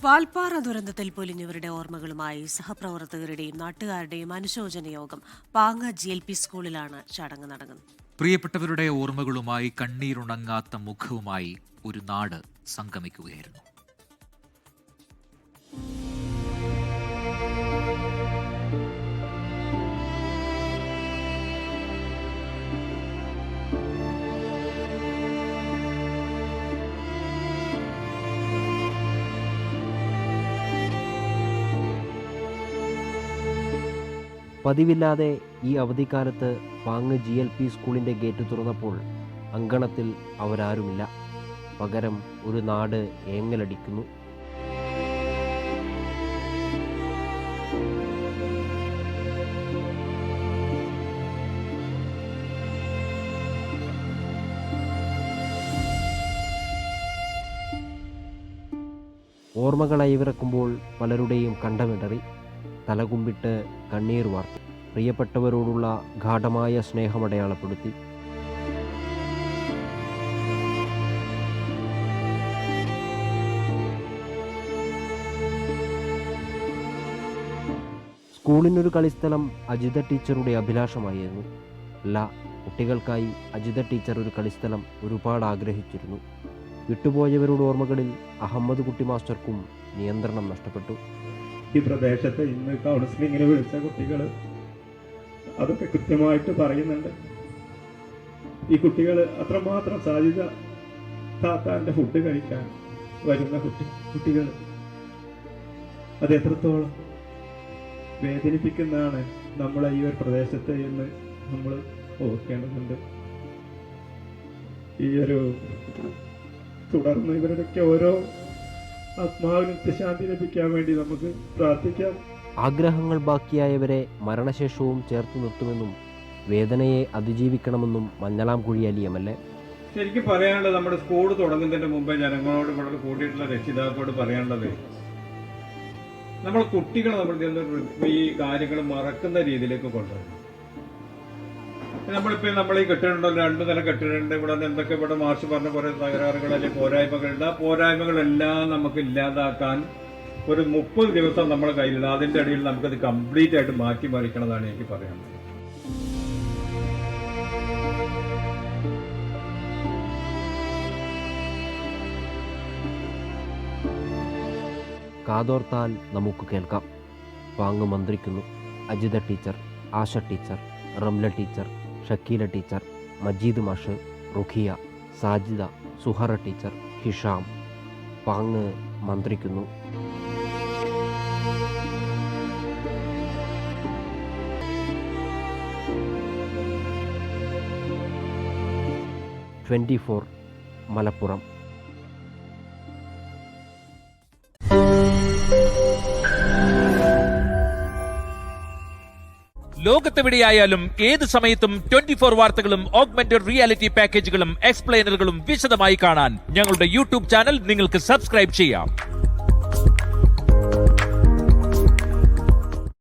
വാൽപ്പാറ ദുരന്തത്തിൽ പൊലിഞ്ഞവരുടെ ഓർമ്മകളുമായി സഹപ്രവർത്തകരുടെയും നാട്ടുകാരുടെയും അനുശോചന യോഗം പാങ്ങ GLP സ്കൂളിലാണ് ചടങ്ങ് നടക്കുന്നത്. പ്രിയപ്പെട്ടവരുടെ ഓർമ്മകളുമായി കണ്ണീരുണങ്ങാത്ത മുഖവുമായി ഒരു നാട് സംഗമിക്കുകയായിരുന്നു. പതിവില്ലാതെ ഈ അവധിക്കാലത്ത് പാങ്ങ് GLP സ്കൂളിൻ്റെ ഗേറ്റ് തുറന്നപ്പോൾ അങ്കണത്തിൽ അവരാരുമില്ല. പകരം ഒരു നാട് ഏങ്ങലടിക്കുന്നു. ഓർമ്മകൾ അയവിറക്കുമ്പോൾ പലരുടെയും കണ്ടമിടറി, തലകുമ്പിട്ട് കണ്ണീർ വാർത്തു, പ്രിയപ്പെട്ടവരോടുള്ള ഗാഢമായ സ്നേഹമടയാളപ്പെടുത്തി. സ്കൂളിനൊരു കളിസ്ഥലം അജിത ടീച്ചറുടെ അഭിലാഷമായിരുന്നു. കുട്ടികൾക്കായി അജിത ടീച്ചർ ഒരു കളിസ്ഥലം ഒരുപാട് ആഗ്രഹിച്ചിരുന്നു. വിട്ടുപോയവരുടെ ഓർമ്മകളിൽ അഹമ്മദ് കുട്ടി മാസ്റ്റർക്കും നിയന്ത്രണം നഷ്ടപ്പെട്ടു. ഈ പ്രദേശത്ത് ഇന്ന് കൗൺസിലിങ്ങിന് വിളിച്ച കുട്ടികൾ അതൊക്കെ കൃത്യമായിട്ട് പറയുന്നുണ്ട്. ഈ കുട്ടികൾ അത്രമാത്രം സാധ്യത താത്താൻ്റെ ഫുഡ് കഴിക്കാൻ വരുന്ന കുട്ടികൾ അത് എത്രത്തോളം വേദനിപ്പിക്കുന്നതാണ് നമ്മളെ ഈ ഒരു പ്രദേശത്ത് എന്ന് നമ്മൾ ഓർക്കേണ്ടതുണ്ട്. ഈ ഒരു തുടർന്ന് ഇവരുടെയൊക്കെ ഓരോ ആത്മാവിന് നിത്യശാന്തി ലഭിക്കാൻ വേണ്ടി നമുക്ക് പ്രാർത്ഥിക്കാം. ആഗ്രഹങ്ങൾ ബാക്കിയായവരെ മരണശേഷവും ചേർത്ത് നിർത്തുമെന്നും വേദനയെ അതിജീവിക്കണമെന്നും മഞ്ഞളാംകുഴി അലിയമല്ലേ. ശരിക്കും പറയാനുള്ളത്, നമ്മുടെ സ്കൂൾ തുടങ്ങുന്നതിന് മുമ്പേ ജനങ്ങളോട് ഇവിടെ കൂടിയിട്ടുള്ള രക്ഷിതാക്കളോട് പറയാനുള്ളത്, നമ്മൾ കുട്ടികളെ നമ്മൾ ഈ കാര്യങ്ങൾ മറക്കുന്ന രീതിയിലേക്ക് കൊണ്ടുവരണം. നമ്മൾ ഈ കെട്ടിടമുണ്ടല്ലോ, 2 നില കെട്ടിടമുണ്ട്. ഇവിടെ എന്തൊക്കെ ഇവിടെ മാർച്ച് പറഞ്ഞ കുറെ തകരാറുകൾ അല്ലെങ്കിൽ പോരായ്മകളുണ്ട്. ആ പോരായ്മകളെല്ലാം നമുക്ക് ഇല്ലാതാക്കാൻ ഒരു 30 ദിവസം നമ്മുടെ കയ്യിലുള്ള, അതിന്റെ ഇടയിൽ നമുക്കത് കംപ്ലീറ്റ് ആയിട്ട് മാറ്റിമറിക്കണതാണ് എനിക്ക് പറയാനുള്ളത്. കാതോർത്താൽ നമുക്ക് കേൾക്കാം. പാങ്ങ് മന്ത്രിക്കുന്നു. Ajitha teacher, Asha teacher, Ramla teacher, Shakeela teacher, Majeed മാഷ്, റുഖിയ, സാജിദ, സുഹറ ടീച്ചർ, ഹിഷാം. പാങ്ങ് മന്ത്രിക്കുന്നു. '24 മലപ്പുറം. ലോകത്തെവിടെയായാലും ഏത് സമയത്തും 24 വാർത്തകളും ഓഗ്മെന്റഡ് റിയാലിറ്റി പാക്കേജുകളും എക്സ്പ്ലെയിനറുകളും വിശദമായി കാണാൻ ഞങ്ങളുടെ YouTube ചാനൽ നിങ്ങൾക്ക് സബ്സ്ക്രൈബ് ചെയ്യാം.